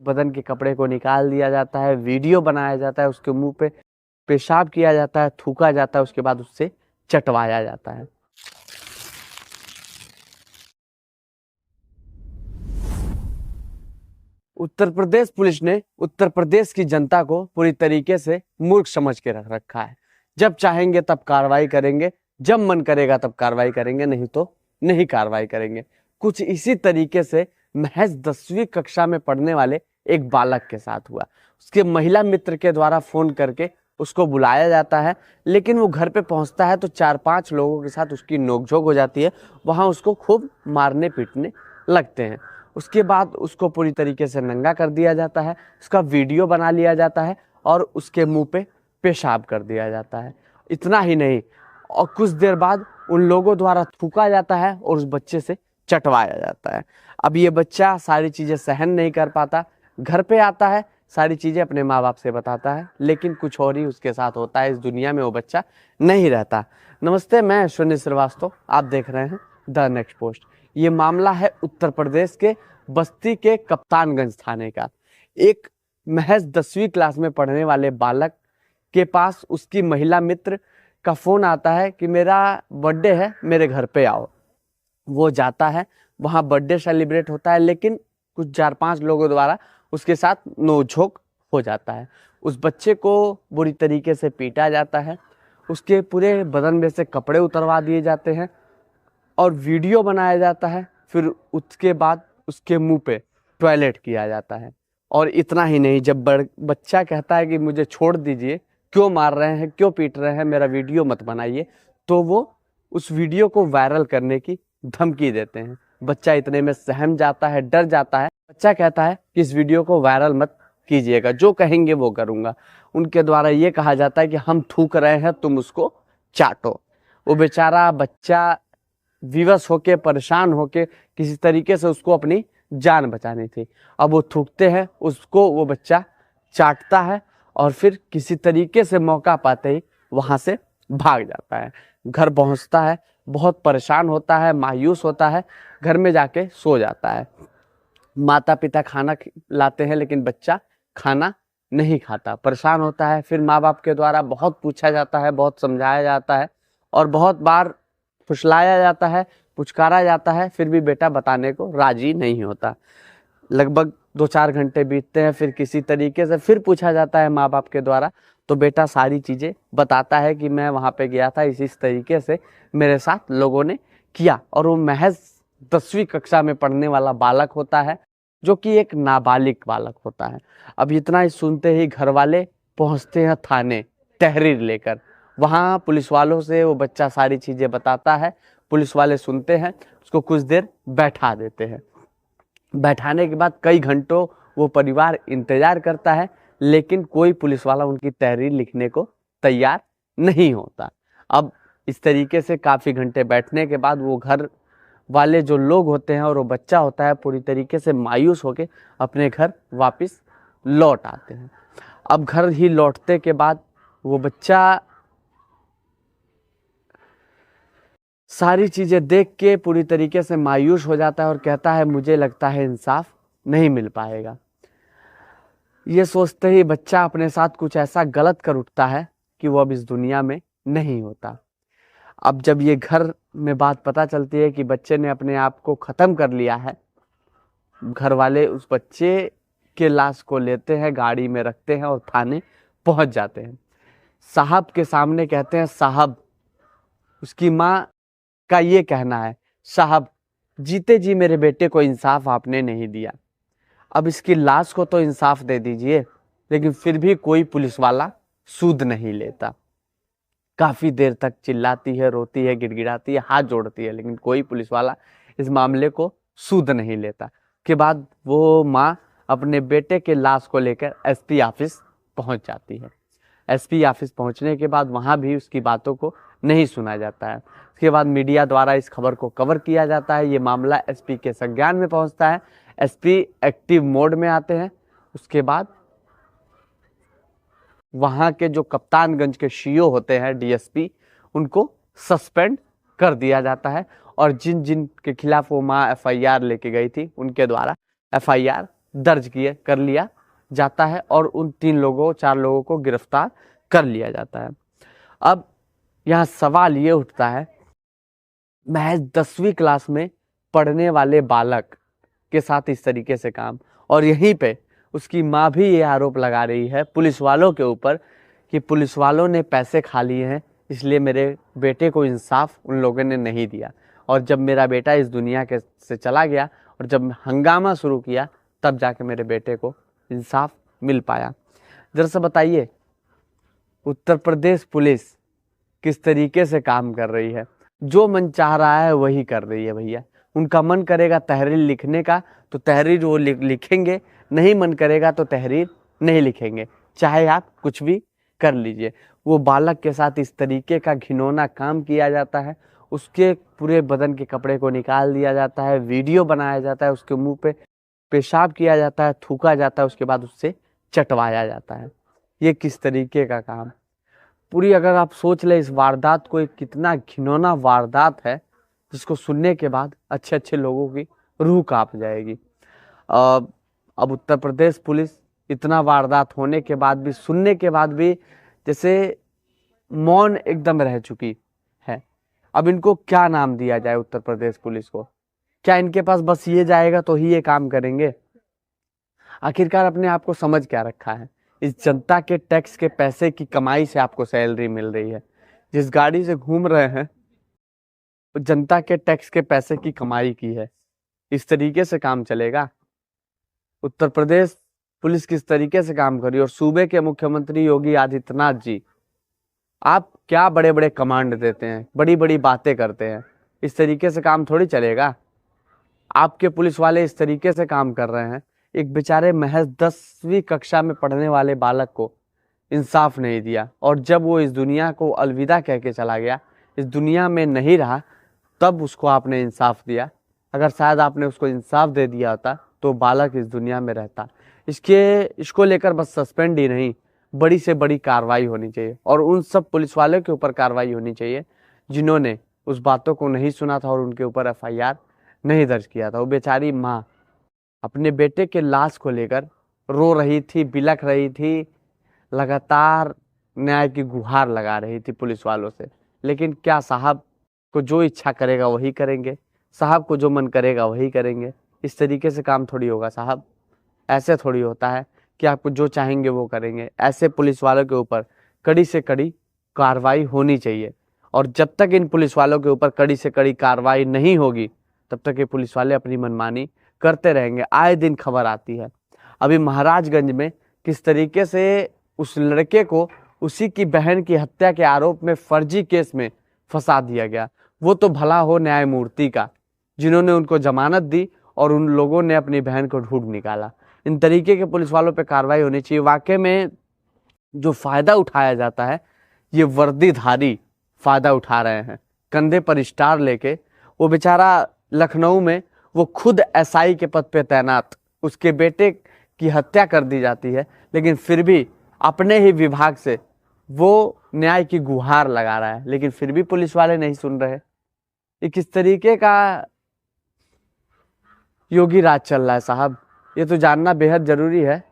बदन के कपड़े को निकाल दिया जाता है, वीडियो बनाया जाता है, उसके मुंह पे पेशाब किया जाता है, थूका जाता है, उसके बाद उससे चटवाया जाता है। उत्तर प्रदेश पुलिस ने उत्तर प्रदेश की जनता को पूरी तरीके से मूर्ख समझ के रख रखा है। जब चाहेंगे तब कार्रवाई करेंगे, जब मन करेगा तब कार्रवाई करेंगे, नहीं तो नहीं कार्रवाई करेंगे। कुछ इसी तरीके से महज 10वीं कक्षा में पढ़ने वाले एक बालक के साथ हुआ। उसके महिला मित्र के द्वारा फोन करके उसको बुलाया जाता है, लेकिन वो घर पे पहुंचता है तो 4-5 लोगों के साथ उसकी नोकझोंक हो जाती है। वहां उसको खूब मारने पीटने लगते हैं। उसके बाद उसको पूरी तरीके से नंगा कर दिया जाता है, उसका वीडियो बना लिया जाता है और उसके मुंह पे पेशाब कर दिया जाता है। इतना ही नहीं, और कुछ देर बाद उन लोगों द्वारा थूका जाता है और उस बच्चे से चटवाया जाता है। अब ये बच्चा सारी चीज़ें सहन नहीं कर पाता, घर पे आता है, सारी चीज़ें अपने माँ बाप से बताता है, लेकिन कुछ और ही उसके साथ होता है। इस दुनिया में वो बच्चा नहीं रहता। नमस्ते, मैं अश्विनी श्रीवास्तव, आप देख रहे हैं द नेक्स्ट पोस्ट। ये मामला है उत्तर प्रदेश के बस्ती के कप्तानगंज थाने का। एक महज 10वीं क्लास में पढ़ने वाले बालक के पास उसकी महिला मित्र का फोन आता है कि मेरा बर्थडे है, मेरे घर पे आओ। वो जाता है, वहाँ बर्थडे सेलिब्रेट होता है, लेकिन कुछ 4-5 लोगों द्वारा उसके साथ नोकझोंक हो जाता है। उस बच्चे को बुरी तरीके से पीटा जाता है, उसके पूरे बदन में से कपड़े उतरवा दिए जाते हैं और वीडियो बनाया जाता है। फिर उसके बाद उसके मुंह पे टॉयलेट किया जाता है। और इतना ही नहीं, जब बच्चा कहता है कि मुझे छोड़ दीजिए, क्यों मार रहे हैं, क्यों पीट रहे हैं, मेरा वीडियो मत बनाइए, तो वो उस वीडियो को वायरल करने की धमकी देते हैं। बच्चा इतने में सहम जाता है, डर जाता है। बच्चा कहता है कि इस वीडियो को वायरल मत कीजिएगा, जो कहेंगे वो करूँगा। उनके द्वारा ये कहा जाता है कि हम थूक रहे हैं, तुम उसको चाटो। वो बेचारा बच्चा विवश होके, परेशान होके, किसी तरीके से उसको अपनी जान बचानी थी। अब वो थूकते हैं, उसको वो बच्चा चाटता है और फिर किसी तरीके से मौका पाते ही वहाँ से भाग जाता है। घर पहुँचता है, बहुत परेशान होता है, मायूस होता है, घर में जाके सो जाता है। माता पिता खाना लाते हैं, लेकिन बच्चा खाना नहीं खाता, परेशान होता है। फिर माँ बाप के द्वारा बहुत पूछा जाता है, बहुत समझाया जाता है और बहुत बार फुसलाया जाता है, पुचकारा जाता है, फिर भी बेटा बताने को राजी नहीं होता। लगभग 2-4 घंटे बीतते हैं, फिर किसी तरीके से फिर पूछा जाता है माँ बाप के द्वारा, तो बेटा सारी चीज़ें बताता है कि मैं वहाँ पे गया था, इस तरीके से मेरे साथ लोगों ने किया। और वो महज 10वीं कक्षा में पढ़ने वाला बालक होता है, जो कि एक नाबालिग बालक होता है। अब इतना ही सुनते ही घर वाले पहुँचते हैं थाने तहरीर लेकर। वहाँ पुलिस वालों से वो बच्चा सारी चीज़ें बताता है, पुलिस वाले सुनते हैं, उसको कुछ देर बैठा देते हैं। बैठाने के बाद कई घंटों वो परिवार इंतजार करता है, लेकिन कोई पुलिस वाला उनकी तहरीर लिखने को तैयार नहीं होता। अब इस तरीके से काफ़ी घंटे बैठने के बाद वो घर वाले जो लोग होते हैं और वो बच्चा होता है, पूरी तरीके से मायूस होकर अपने घर वापस लौट आते हैं। अब घर ही लौटते के बाद वो बच्चा सारी चीज़ें देख के पूरी तरीके से मायूस हो जाता है और कहता है मुझे लगता है इंसाफ नहीं मिल पाएगा। ये सोचते ही बच्चा अपने साथ कुछ ऐसा गलत कर उठता है कि वो अब इस दुनिया में नहीं होता। अब जब ये घर में बात पता चलती है कि बच्चे ने अपने आप को ख़त्म कर लिया है, घर वाले उस बच्चे के लाश को लेते हैं, गाड़ी में रखते हैं और थाने पहुंच जाते हैं। साहब के सामने कहते हैं, साहब, उसकी माँ का ये कहना है, साहब जीते जी मेरे बेटे को इंसाफ आपने नहीं दिया, अब इसकी लाश को तो इंसाफ दे दीजिए। लेकिन फिर भी कोई पुलिस वाला सूद नहीं लेता। काफ़ी देर तक चिल्लाती है, रोती है, गिड़गिड़ाती है, हाथ जोड़ती है, लेकिन कोई पुलिस वाला इस मामले को सूद नहीं लेता। के बाद वो माँ अपने बेटे के लाश को लेकर एसपी ऑफिस पहुंच जाती है। एसपी ऑफिस पहुंचने के बाद वहां भी उसकी बातों को नहीं सुना जाता है। उसके बाद मीडिया द्वारा इस खबर को कवर किया जाता है। ये मामला एसपी के संज्ञान में पहुंचता है। एसपी एक्टिव मोड में आते हैं। उसके बाद वहां के जो कप्तानगंज के सीओ होते हैं, डीएसपी, उनको सस्पेंड कर दिया जाता है और जिन जिन के खिलाफ वो माँ एफआईआर लेके गई थी, उनके द्वारा एफआईआर दर्ज कर लिया जाता है और उन 4 लोगों को गिरफ्तार कर लिया जाता है। अब यहाँ सवाल ये उठता है, महज 10वीं क्लास में पढ़ने वाले बालक के साथ इस तरीके से काम, और यहीं पे उसकी माँ भी ये आरोप लगा रही है पुलिस वालों के ऊपर कि पुलिस वालों ने पैसे खा लिए हैं, इसलिए मेरे बेटे को इंसाफ उन लोगों ने नहीं दिया, और जब मेरा बेटा इस दुनिया के से चला गया और जब हंगामा शुरू किया तब जाके मेरे बेटे को इंसाफ मिल पाया। जरा सा बताइए उत्तर प्रदेश पुलिस किस तरीके से काम कर रही है। जो मन चाह रहा है वही कर रही है भैया। उनका मन करेगा तहरीर लिखने का तो तहरीर वो लिखेंगे, नहीं मन करेगा तो तहरीर नहीं लिखेंगे, चाहे आप कुछ भी कर लीजिए। वो बालक के साथ इस तरीके का घिनौना काम किया जाता है, उसके पूरे बदन के कपड़े को निकाल दिया जाता है, वीडियो बनाया जाता है, उसके मुंह पे पेशाब किया जाता है, थूका जाता है, उसके बाद उससे चटवाया जाता है। ये किस तरीके का काम। पूरी अगर आप सोच ले इस वारदात को, एक कितना घिनौना वारदात है जिसको सुनने के बाद अच्छे अच्छे लोगों की रूह कांप जाएगी। अब उत्तर प्रदेश पुलिस इतना वारदात होने के बाद भी, सुनने के बाद भी जैसे मौन एकदम रह चुकी है। अब इनको क्या नाम दिया जाए उत्तर प्रदेश पुलिस को? क्या इनके पास बस ये जाएगा तो ही ये काम करेंगे? आखिरकार अपने आप को समझ क्या रखा है? इस जनता के टैक्स के पैसे की कमाई से आपको सैलरी मिल रही है, जिस गाड़ी से घूम रहे हैं वो जनता के टैक्स के पैसे की कमाई की है। इस तरीके से काम चलेगा? उत्तर प्रदेश पुलिस किस तरीके से काम करी। और सूबे के मुख्यमंत्री योगी आदित्यनाथ जी, आप क्या बड़े बड़े कमांड देते हैं, बड़ी बड़ी बातें करते हैं, इस तरीके से काम थोड़ी चलेगा। आपके पुलिस वाले इस तरीके से काम कर रहे हैं। एक बेचारे महज 10वीं कक्षा में पढ़ने वाले बालक को इंसाफ नहीं दिया, और जब वो इस दुनिया को अलविदा कह के चला गया, इस दुनिया में नहीं रहा, तब उसको आपने इंसाफ दिया। अगर शायद आपने उसको इंसाफ दे दिया होता तो बालक इस दुनिया में रहता। इसको लेकर बस सस्पेंड ही नहीं, बड़ी से बड़ी कार्रवाई होनी चाहिए, और उन सब पुलिस वालों के ऊपर कार्रवाई होनी चाहिए जिन्होंने उस बातों को नहीं सुना था और उनके ऊपर FIR नहीं दर्ज किया था। वो बेचारी माँ अपने बेटे के लाश को लेकर रो रही थी, बिलख रही थी, लगातार न्याय की गुहार लगा रही थी पुलिस वालों से। लेकिन क्या साहब को जो इच्छा करेगा वही करेंगे, साहब को जो मन करेगा वही करेंगे? इस तरीके से काम थोड़ी होगा साहब। ऐसे थोड़ी होता है कि आपको जो चाहेंगे वो करेंगे। ऐसे पुलिस वालों के ऊपर कड़ी से कड़ी कार्रवाई होनी चाहिए, और जब तक इन पुलिस वालों के ऊपर कड़ी से कड़ी कार्रवाई नहीं होगी तब तक ये पुलिस वाले अपनी मनमानी करते रहेंगे। आए दिन खबर आती है अभी महाराजगंज में किस तरीके से उस लड़के को उसी की बहन की हत्या के आरोप में फर्जी केस में फंसा दिया गया। वो तो भला हो न्यायमूर्ति का, जिन्होंने उनको जमानत दी और उन लोगों ने अपनी बहन को ढूंढ निकाला। इन तरीके के पुलिस वालों पे कार्रवाई होनी चाहिए। वाकई में जो फायदा उठाया जाता है, ये वर्दीधारी फायदा उठा रहे हैं, कंधे पर स्टार लेके। वो बेचारा लखनऊ में वो खुद SI के पद पे तैनात, उसके बेटे की हत्या कर दी जाती है, लेकिन फिर भी अपने ही विभाग से वो न्याय की गुहार लगा रहा है, लेकिन फिर भी पुलिस वाले नहीं सुन रहे। ये किस तरीके का योगी राज चल रहा है साहब? ये तो जानना बेहद जरूरी है,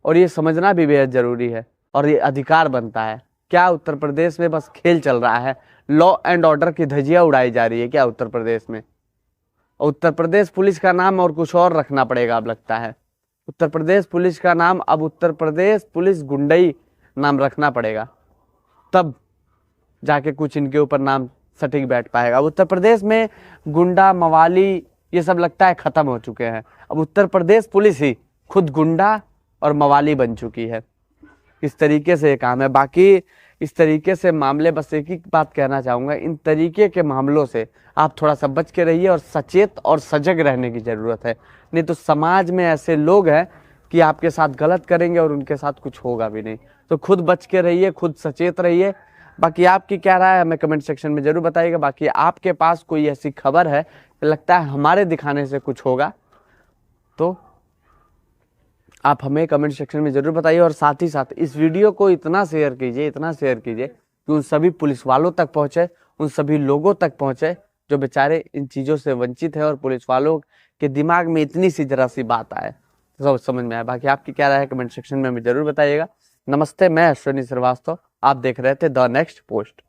और ये समझना भी बेहद जरूरी है, और ये अधिकार बनता है। क्या उत्तर प्रदेश में बस खेल चल रहा है? लॉ एंड ऑर्डर की धज्जियां उड़ाई जा रही है क्या उत्तर प्रदेश में? उत्तर प्रदेश पुलिस का नाम और कुछ और रखना पड़ेगा अब लगता है। उत्तर प्रदेश पुलिस का नाम अब उत्तर प्रदेश पुलिस गुंडई नाम रखना पड़ेगा, तब जाके कुछ इनके ऊपर नाम सटीक बैठ पाएगा। अब उत्तर प्रदेश में गुंडा मवाली ये सब लगता है खत्म हो चुके हैं। अब उत्तर प्रदेश पुलिस ही खुद गुंडा और मवाली बन चुकी है। इस तरीके से ये काम है। बाकी इस तरीके से मामले, बस एक ही बात कहना चाहूँगा, इन तरीके के मामलों से आप थोड़ा सा बच के रहिए, और सचेत और सजग रहने की ज़रूरत है। नहीं तो समाज में ऐसे लोग हैं कि आपके साथ गलत करेंगे और उनके साथ कुछ होगा भी नहीं। तो खुद बच के रहिए, खुद सचेत रहिए। बाकी आपकी क्या राय है हमें कमेंट सेक्शन में ज़रूर बताइएगा। बाकी आपके पास कोई ऐसी खबर है कि लगता है हमारे दिखाने से कुछ होगा, तो आप हमें कमेंट सेक्शन में ज़रूर बताइए। और साथ ही साथ इस वीडियो को इतना शेयर कीजिए कि उन सभी पुलिस वालों तक पहुँचे, उन सभी लोगों तक पहुँचे जो बेचारे इन चीज़ों से वंचित है, और पुलिस वालों के दिमाग में इतनी सी जरा सी बात आए। समझ में आया। बाकी आपकी क्या राय है कमेंट सेक्शन में हमें जरूर बताइएगा। नमस्ते, मैं अश्विनी श्रीवास्तव, आप देख रहे थे द नेक्स्ट पोस्ट।